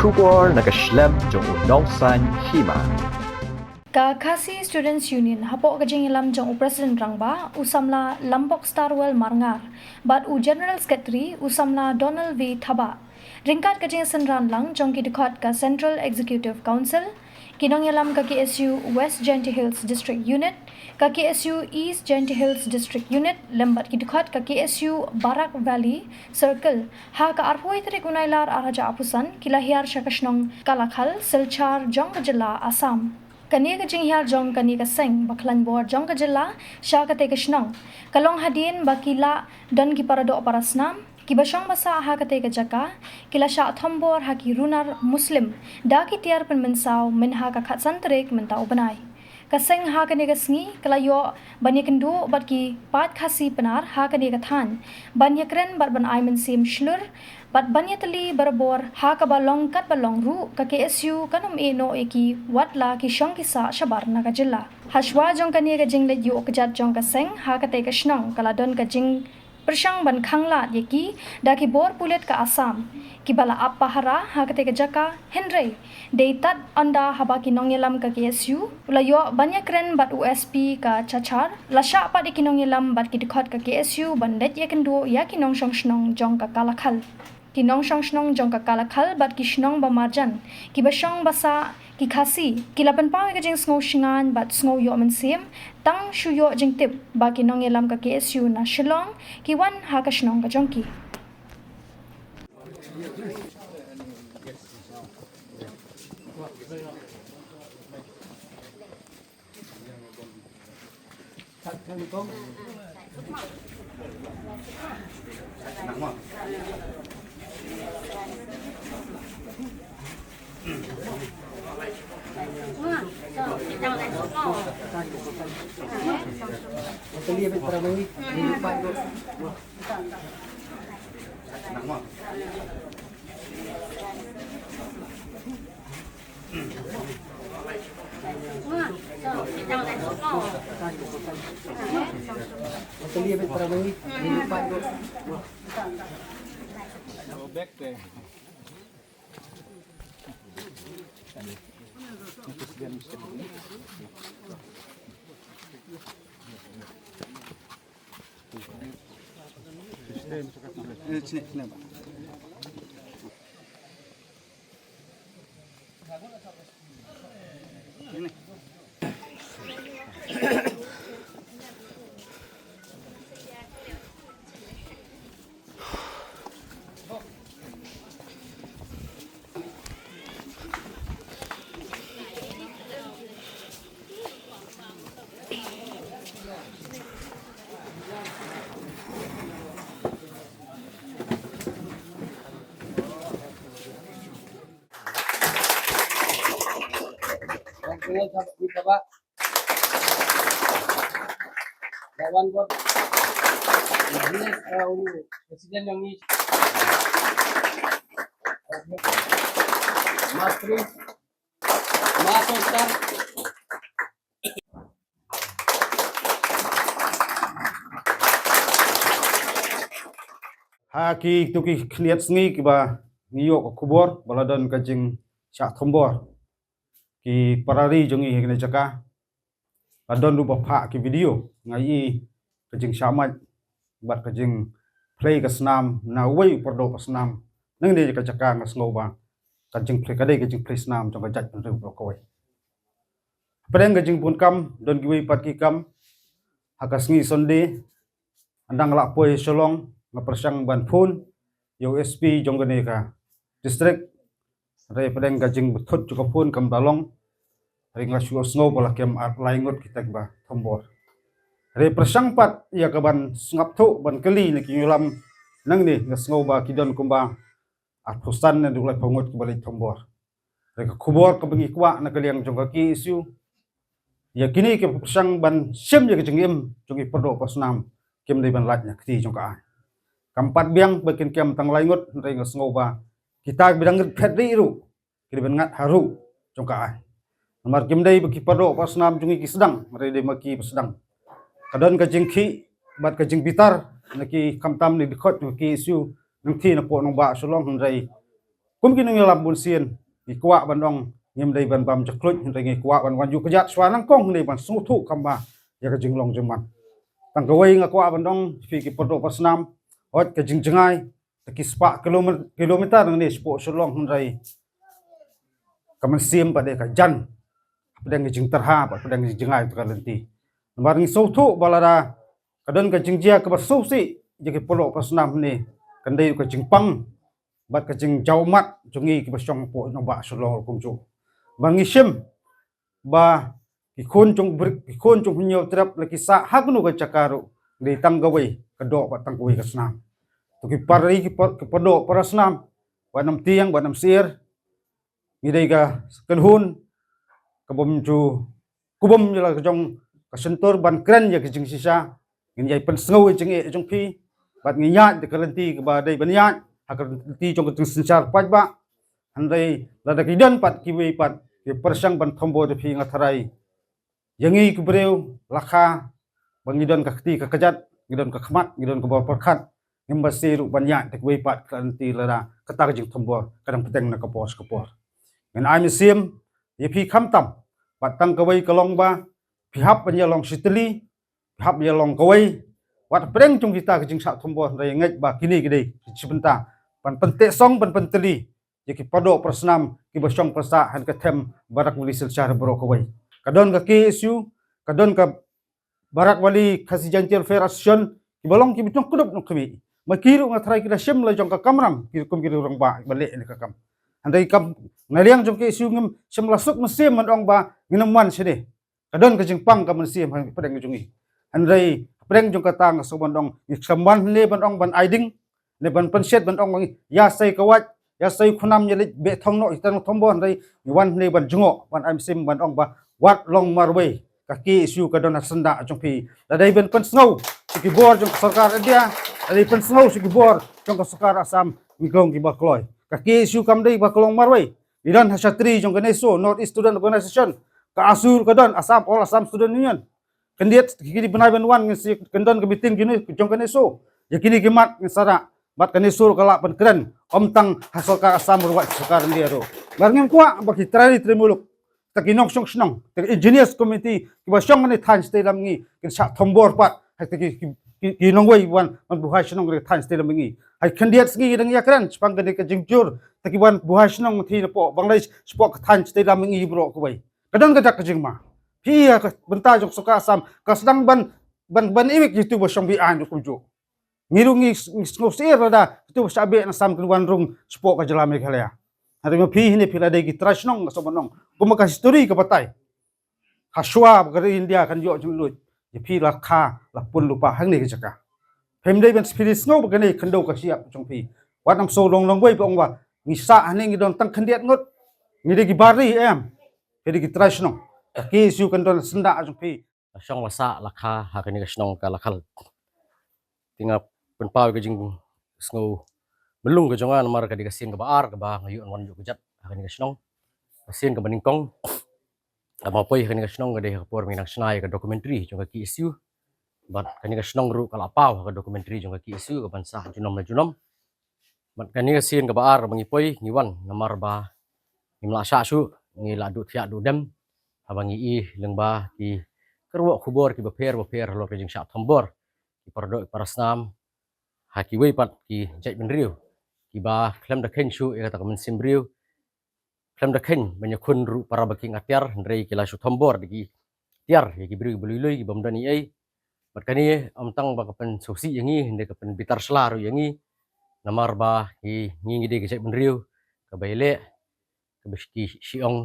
Shubor nakaslem jong unongsan Hima. Ka Khasi Students Union hapok kajing ilam jong President Rangba usamla Lambok Starwell Marngar but u General Secretary usamla Donald V Thaba ringkat kajing senran lang jong kidikot ka Central Executive Council kinong ilam ka KSU West Genti Hills District Unit ka KSU East Genti Hills District Unit lembat kidikot ka KSU Barak Valley Circle ha ka arpoi tarik unailar araja apusan kila Hiar Shnong Kalakhal Silchar jong Jilla Assam kani ka Hiar jong kani ka seng baklan bor jong ka jilla sya ka te ka Shnong kalong hadin bakila dan ki parado parasnam ki basong basa ha ka te ka jaka kila sya thombor ha ki runar muslim da ki tiar pen mensaw men ha ka khatsan trek mentau banai ka seng ha ka ne ka sngi kala yo banya kendu bat ki pat khasi Pnar ha ka ne ka than banya kren bat ban ai men sim shlur bat banya tali barbor ha ka balong kat balong ru ka KSU kanom eno eki watla ki Shong kisa shabar na ka jilla hashwa jong ka ne ka jing le yu okjat jong ka seng ha ka te ka Shnong kala don ka jing persyang ban khangla yeki da ki bor pulet ka Assam ki bala appa hara ha ka te ka jaka henry deitat anda haba ki nongelam ka KSU ula yo banya kren bat USP ka Cachar la sha pa de ki nongelam bat ki dikhot ka KSU bandet ye kendo ya ki nong Shnong jong ka Kalakhal ki nong Shnong jong ka Kalakhal bat ki Shnong ba marjan ki basong basa ki Khasi ki lapan pa ka jing sngo shingan bat sngo yo men sim tang shu yo jing tip ba ki nongelam ka KSU na Shong ki wan ha ka Shnong ka jongki Lawan buat presiden yang ini Mas Prince Mas Oscar Haki tuki kliat sngi kiba ngiyok kubor baladon kajing syak thombor ki parari jongi hekne jaka adon lupa pha ki video ngai kajing syamat bat kajing play ka snam na wei pordo ka snam nang de ka jaka ngas ngoba kajing play kadai kajing play snam jong ka jat pen ru koi padang kajing pun kam don ki wei pat ki kam hakas ngi sonde andang la poi Sholong ngapersang ban phun USP jong gane ka district rai padang kajing bethut juga phun kam dalong rai ngasu snow bala kem art laingot kita ba thombor rai persang pat ya ka ban ngap thu ban kali ni kiulam nang ni ngasngo ba kidon kumba at phustan na dulai phongot ki balik thombor rai ka khubor ka bangi kwa na kaliang jong ka ki isu ya kini ke persang ban sem ya kejengim jongi perdo pasnam kem dei ban lat nya kti jong ka kampat biang bakin kem tang laingot rai ngasngo ba kita bidang phetri ru kiri ban ngat haru jong ka Nomor kim dai baki pardo pasnam jungi ki sedang rai dei maki sedang kadon ka jingki bat ka jing bitar naki kamtam ni dikot ki isu nang thi na po nong ba Sholong rai kum kini ngelam bun sien di kuak bandong ngem dai ban bam jaklut ngi kuak ban wan yu kejat swanang kong ni ban sutu kamba ya ke jinglong jeman tang kawai nga kuak bandong fi ki podo pasnam hot ke jingjengai ki spa kilometer ni spo sulong hundai kaman sim pada ka jan pedang jing terha pedang jengai tu kalenti bar ngi sutu balada kadon ka jingjia ke basusi je ki podo pasnam ni kandai ka jingpang bat ka jing jaumat jungi ki basong po no ba sulong kum chu bangi sim ba ki khon chung hunyo trap la ki sa hagnu ka chakaru di tanggawai kedok ba tanggawai ka snam to ki pari ki podok para snam banam tiang banam sir ngidai ka kenhun kabum chu kubum jala ka jong ka sentor ban kren ya ki jing sisa ngai pen sngo jing e jong pi bat ngiya de kalenti ka ba dai baniya hakar ti jong ka sensar paj ba handai la da ki dan pat ki wei pat ki persang ban thombo de phi ngatharai yangi ku breu lakha bangidon ka khti ka kajat ngidon ka khmat ngidon ka bor perkhat ngembasi ru banyak tek wei pat kanti lada katar jing thombor kadang peteng na ka pos ka por ngan ai sim ye phi kham tam patang ka wei kalong ba phi hap ban yalong sitli hap yalong ka wei wat preng chung kita ka jing sa thombor rai ngai ba kini gidei sibenta pan pente song pan penteli ye ki podo prasnam ki bosong prasa han ka them barak wali silchar bro ka wei kadon ka KSU kadon ka barak wali Khasi jantial federation ki bolong ki bitong kudup no kami makiru ngatrai kita sim la jong ka kamram ki kum ki rong ba balik ni ka kam andai kam ngaliang jong KSU ngem sim lasuk mesim man ong ba nginaman sini kadon ka jingpang ka mesim han pedang jungi andai pedang jong ka tang so bandong ni samban le bandong ban aiding ne ban penset bandong ya sai kawat ya sai khunam ye be thong no itang thombo andai wan ne ban jungo ban am sim bandong ba wat long marway kaki isu kadon senda jong pi dadai ben pensngau siki bor jong sarkar dia dadai pensngau siki bor jong sarkar asam miglong ki bakloi kaki isu kam dei baklong marway idan hasatri jong ganeso north east student organization ka asur kadon asam all asam student union kandiat kini benai ben wan ngi kendon ke meeting gini jong ganeso yakini kimat ngi sara bat kanesur kala pen keren omtang hasilka asam ruwat sarkar dia ro barngem kwa baki trani trimuluk takinok Shnong tak engineers committee kiba Shong ni than stay lam ngi kin sa thombor pat hai ki nongwei wan man buhai Shnong ri than stay lam ngi hai khandiat ngi dang yakran spang gani ka jingjur takiwan buhai Shnong thi na po banglai spok than stay lam ngi bro ko bai kadang ka jingma hi ka benta jok suka asam ka sedang ban imik itu bo Shong bi an ko jo ngirungi ngosir rada itu sabe na sam kan rung spok ka jalame khalaya hari ma phi ni phila dei ki trashnong so banong kumaka history ka batai haswa gari India kan yo jum lut ye phi la kha la pun lupa hang ni ka chaka phem dei ben spirit snow ba ni khando ka siap chong phi wat nam so long wei pa ong wa ni sa ani ngi don tang khandiat ngot ni de ki bari em he ki trashnong ki su kan don senda chong phi Shong wasa lakha hakani ka Shnong Kalakhal tinga penpau ka jing snow belum ke jongan mar ka dikasin ka baar ka ba ngayon wan yu kejat hakani ka Shnong kasin ka baningkong ama poi hakani ka Shnong ka de ka por minang snai ka documentary jong ka KSU bat kani ka Shnong ru kala pau ka documentary jong ka KSU ka bansa junom bat kani ka sin ka baar bangi poi ngiwan namar ba ngimla sha su ngila du thia du dem abangi i lengba ki kerwo khubor ki baper lo ka jing sha thombor ki pardo parasnam haki wei pat ki jai ben riu ki ba klam da khen shu e ta kamen sim riu klam da khen banya khun ru para ba ki ngatiar ndrei ki la shu thombor ki tiar ki briu bului ki bomdani ai pat kani amtang ba kapen sosi yangi hinde kapen bitar sla ru yangi namar ba ki ngi de ki jai ben riu ka baile ka biski siong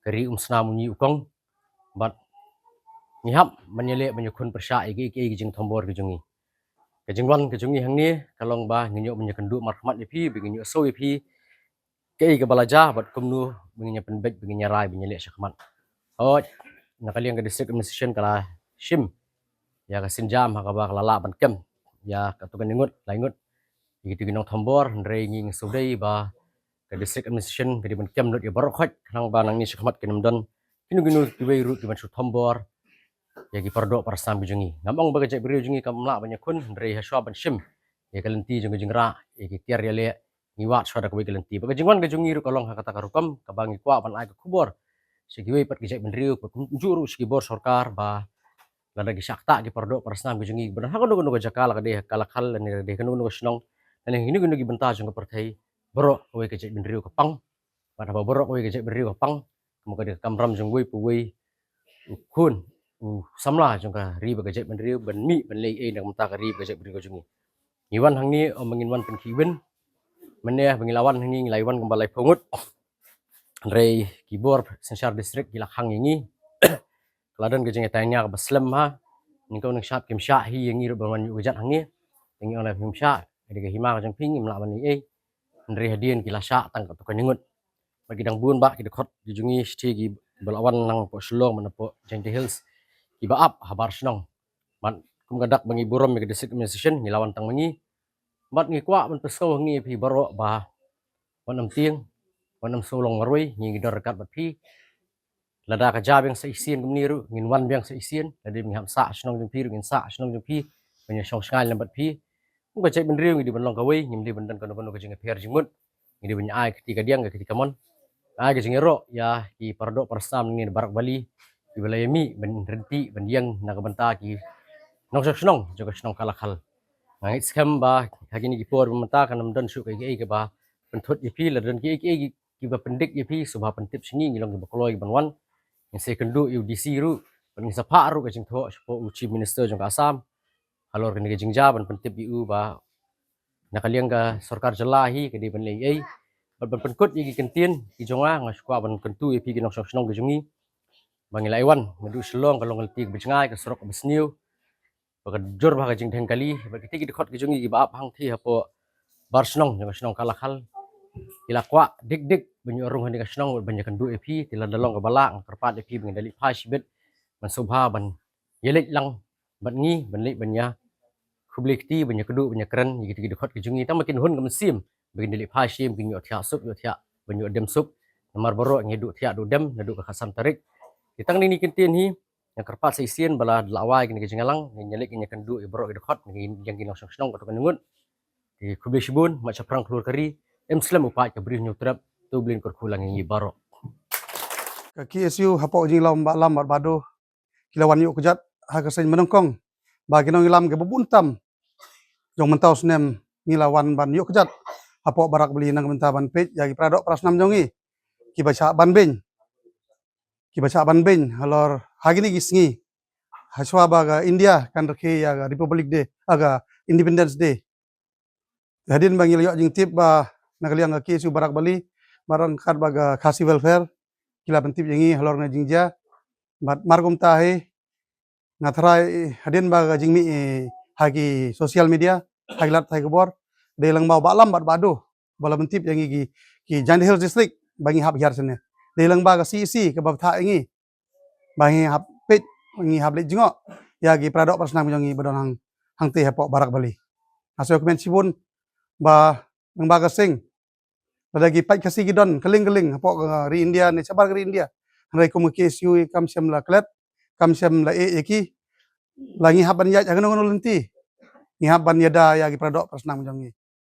kari snam ni ukong bat ngihap manyele banya khun persha ki jing thombor ki jungi kejingwan kejungi hangni kalong ba nginyo banya kendu marhamat ni phi binginyo so phi ke ga balaja bat kumnu binginya penbek binginya rai binyele syakmat oh nakaliang ka district administration kala shim ya ka sinjam ha ka ba lala ban kem ya ka tukan ningut laingut gitu ginong thombor ndrei nging sudai ba ka district administration ka di ban kem not ya barokhat nang ba nang ni syakmat kinamdon kinu tiwei ru ki ban su thombor ya ki pardo parasam bijungi ngamong ba ka jai beriu jungi kamla banyak kun ndrei haswa ban shim ya kalenti jung jingra ya ki tiar ya le ngiwat suara kawi kelenti baga jingwan ga jungi ru kolong hakata karukam kabangi kwa ban ai ka kubor sigi we pat gijai benriu pa juru sigi bor sarkar ba lada gi sakta gi pardo parasnam gi jungi benar hakon nugo jakal ka de kalakhal ni de kanu nugo Shnong dan ini gunu gi benta jung ka perthai boro we gijai benriu ka pang pada ba boro we gijai benriu ka pang kemuka de kamram jung we pu we kun samla jung ka ri ba gijai benriu ben mi ben lei e nak menta ka ri gijai benriu ka jungi ngiwan hang ni mengin wan pen kiwen meneh bengilawan hang ni ngilaiwan kembalai pungut rei kibor sensar distrik Kalakhal ini keladan gejeng tanya ke Baslam ha ni kau nak syap kim syak hi yang ngiru bawan yu gejat hangi tengi oleh kim syak de Hima gejeng ping melawan ni rei hadian kila syak tang ka tukang ningut bagi dang bun ba ki dekot jujungi sti gi belawan nang po Shong menepo Jeng Hills ki baap habar Shnong man kum gadak bangi burom mi district administration ngilawan tang mengi mat ngi kwa man peso ngi pi baro ba wanam tieng wanam solong ngaroi ngi dor kat bat pi lada ka jabeng sa isien gumniru ngin wan beng sa isien lada mi ham sa Shnong jung pi ngin sa Shnong jung pi benya Shnong lambat pi ko cek ben riu ngi di ban long kawai ngi di ban dan kono ka jeng per jimut ngi di benya ai ketika diang ga ketika mon ai ga jeng ro ya ki pardo persam ngi barak bali di balai mi ben renti ben diang na ka banta ki nong Shnong juga Shnong Kalakhal ngai scam ba hagi ni ki por menta kan dan su ka ge ba penthut ipi ladan ki ba pendik ipi subha pentip singi ngi long ki bakloi banwan yang sekendu UDC ru paling sapa ru ka jing tho po chief minister jong Assam halor kan ke jing jaban pentip EU ba nakaliang ka sarkar jelahi ke di ban lei ai ban penkut yi kentien ki jonga ngasukwa ban kentu EP ki nong Shnong ke jungi bangilai wan medu selong kalong ngelti bejngai ke sorok besniu baka jor ba ka jing theng kali ba kiti ki khot ki jungi ki ba hang thi hapo bar Shnong jong Shnong Kalakhal ila kwa dik banyu rung hani ka Shnong banyak kendu EP tila dalong ka bala kerpat EP bangdali phai sibet man subha ban yelik lang ban ngi ban lek banya kublikti banyak kedu banyak keren gitu gitu khot kejungi tam makin hun kam sim begin dili phashim kin yo thia sup yo thia banyu dem sup namar boro ngedu thia du dem nadu ka khasam tarik ditang ni kintin hi yang kerpat seisien bala lawai kin kejengalang nyelik kin kendu i boro gitu khot yang kin Shnong ka ngut di kublishbun macha prang keluar kari Muslim upai ke beri nyutrap tu blin kurkulang ngi baro KSU hapo jing lam bado kilawan yu kejat hagasen menongkong bagi nong ilam ke bebuntam jong mentau senem ngilawan ban yu kejat hapo barak beli nang menta ban pej yagi pradok prasnam jongi ki baca ban ben halor hagini gisngi haswa baga India kan reke ya Republic Day aga Independence Day hadin bangil yu jing tip ba nakaliang KSU barak bali barang kat baga Khasi welfare kila bentip yangi halor na jingja mat margum tahe ngathrai hadin baga jingmi hagi sosial media haglat thai gebor de lang mau balam bat bado bola bentip yangi ki Jeng Hills district bangi hab Hiar sene de lang baga CC ke bab tha yangi bangi hab pet bangi hab le jingo yagi pradok persnam yangi badon hang te hapok barak bali aso komen sibun ba nang baga sing lagi pai Khasi gidon keling hapok ri India ne sabar ri India rai kum KSU kam sem la klet kam sem la eki langi haban ya jangan ngono lenti ni haban yada ya gi pradok persnam jongi